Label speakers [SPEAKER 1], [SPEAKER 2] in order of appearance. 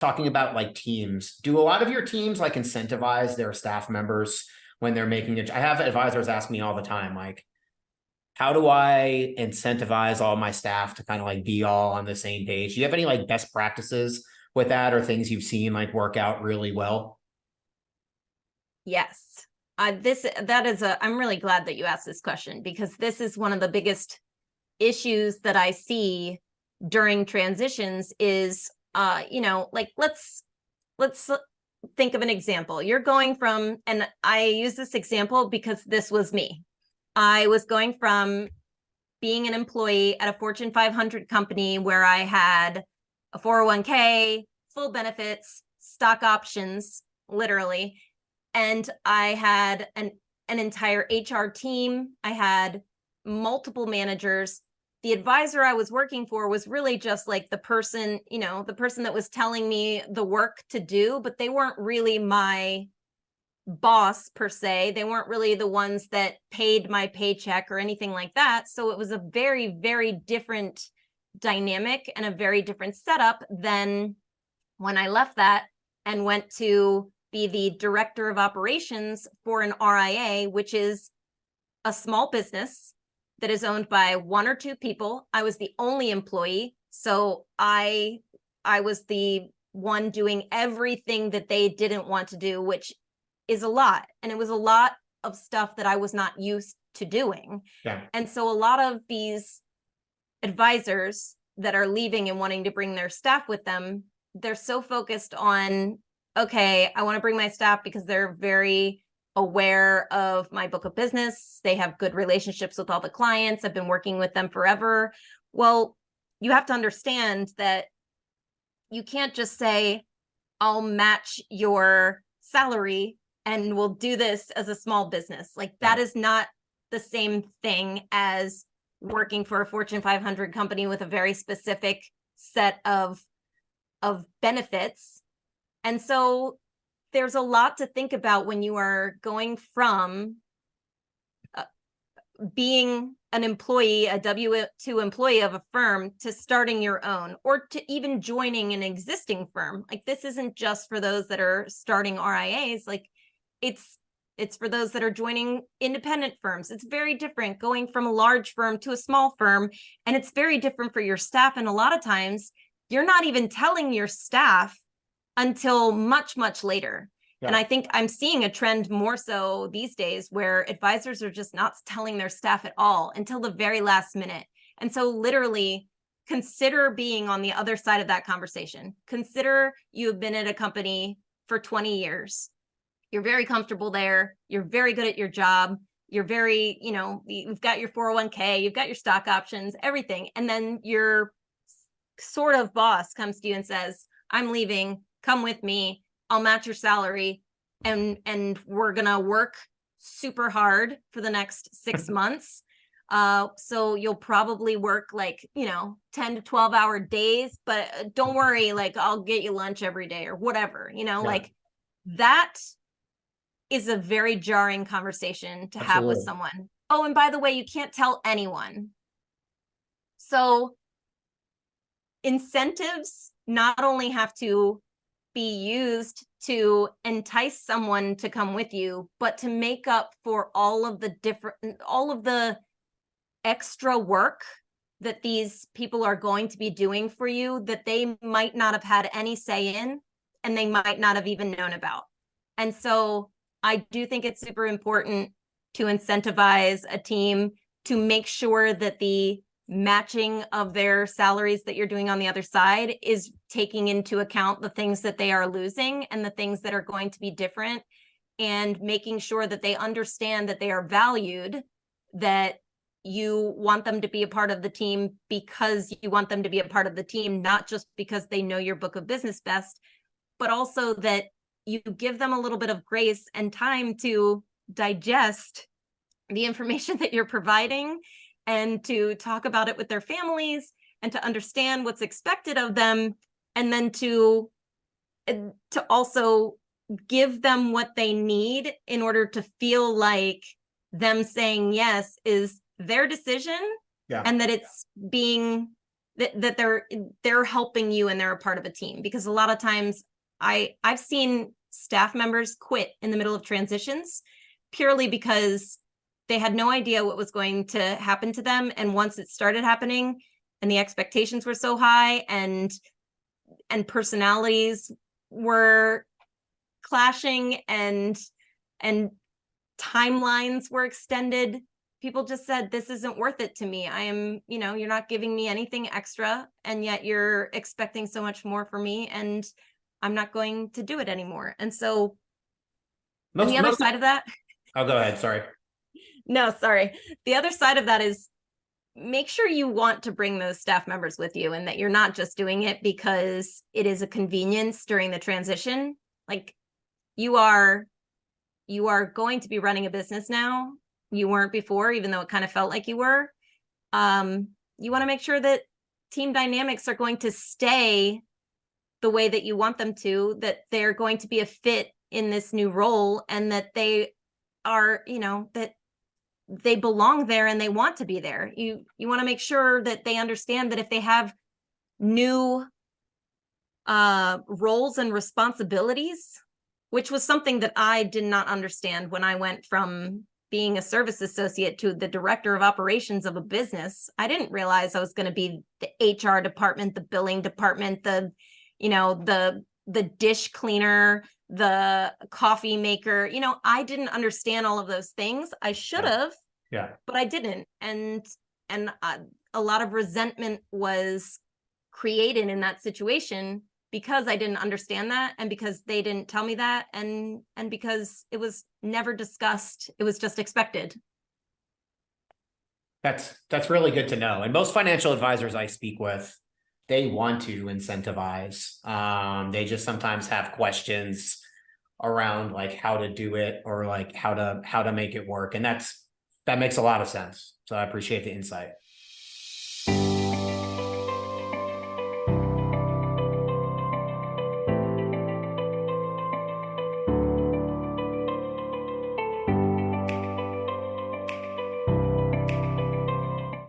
[SPEAKER 1] talking about like teams, do a lot of your teams like incentivize their staff members when they're making it? I have advisors ask me all the time, like, how do I incentivize all my staff to kind of like be all on the same page? Do you have any like best practices with that, or things you've seen like work out really well?
[SPEAKER 2] Yes. I'm really glad that you asked this question, because this is one of the biggest issues that I see during transitions is, like let's think of an example. You're going from, and I use this example because this was me. I was going from being an employee at a Fortune 500 company where I had a 401k, full benefits, stock options, literally. And I had an entire HR team. I had multiple managers. The advisor I was working for was really just like the person that was telling me the work to do, but they weren't really my boss per se. They weren't really the ones that paid my paycheck or anything like that. So it was a very, very different dynamic and a very different setup than when I left that and went to be the director of operations for an RIA, which is a small business that is owned by one or two people. I was the only employee. So I was the one doing everything that they didn't want to do, which is a lot. And it was a lot of stuff that I was not used to doing.
[SPEAKER 1] Yeah.
[SPEAKER 2] And so a lot of these advisors that are leaving and wanting to bring their staff with them, they're so focused on, okay, I want to bring my staff because they're very aware of my book of business. They have good relationships with all the clients. I've been working with them forever. Well, you have to understand that you can't just say, I'll match your salary and we'll do this as a small business. Like that is not the same thing as working for a Fortune 500 company with a very specific set of benefits. And so there's a lot to think about when you are going from being an employee, a W-2 employee of a firm, to starting your own, or to even joining an existing firm. Like this isn't just for those that are starting RIAs, like it's for those that are joining independent firms. It's very different going from a large firm to a small firm, and it's very different for your staff. And a lot of times you're not even telling your staff until much, much later. Yeah. And I think I'm seeing a trend more so these days where advisors are just not telling their staff at all until the very last minute. And so literally consider being on the other side of that conversation. Consider you have been at a company for 20 years. You're very comfortable there. You're very good at your job. You're very, you've got your 401k, you've got your stock options, everything. And then your sort of boss comes to you and says, I'm leaving, come with me, I'll match your salary, and we're gonna work super hard for the next 6 months. So you'll probably work like 10 to 12-hour days, but don't worry, like I'll get you lunch every day or whatever. Like that is a very jarring conversation to have with someone. Oh, and by the way, you can't tell anyone. So incentives not only have to be used to entice someone to come with you, but to make up for all of the extra work that these people are going to be doing for you that they might not have had any say in, and they might not have even known about. And so I do think it's super important to incentivize a team to make sure that the matching of their salaries that you're doing on the other side is taking into account the things that they are losing and the things that are going to be different, and making sure that they understand that they are valued, that you want them to be a part of the team because you want them to be a part of the team, not just because they know your book of business best, but also that you give them a little bit of grace and time to digest the information that you're providing, and to talk about it with their families, and to understand what's expected of them, and then to also give them what they need in order to feel like them saying yes is their decision, and that it's being that they're helping you and they're a part of a team. Because a lot of times I've seen staff members quit in the middle of transitions purely because they had no idea what was going to happen to them. And once it started happening and the expectations were so high and personalities were clashing and timelines were extended, people just said, this isn't worth it to me. I am, you're not giving me anything extra, and yet you're expecting so much more for me, and I'm not going to do it anymore. And so and the other side of that,
[SPEAKER 1] oh, go ahead. Sorry.
[SPEAKER 2] no, sorry. The other side of that is, make sure you want to bring those staff members with you, and that you're not just doing it because it is a convenience during the transition. Like, you are going to be running a business now. You weren't before, even though it kind of felt like you were. You want to make sure that team dynamics are going to stay the way that you want them to, that they're going to be a fit in this new role, and that they are, that they belong there and they want to be there. You want to make sure that they understand that if they have new roles and responsibilities, which was something that I did not understand when I went from being a service associate to the director of operations of a business. I didn't realize I was going to be the HR department, the billing department, the dish cleaner, the coffee maker. I didn't understand all of those things. I should have, but I didn't. And a lot of resentment was created in that situation because I didn't understand that, and because they didn't tell me that, and because it was never discussed. It was just expected.
[SPEAKER 1] That's really good to know. And most financial advisors I speak with, they want to incentivize. They just sometimes have questions around like how to do it, or like how to make it work. And that makes a lot of sense. So I appreciate the insight.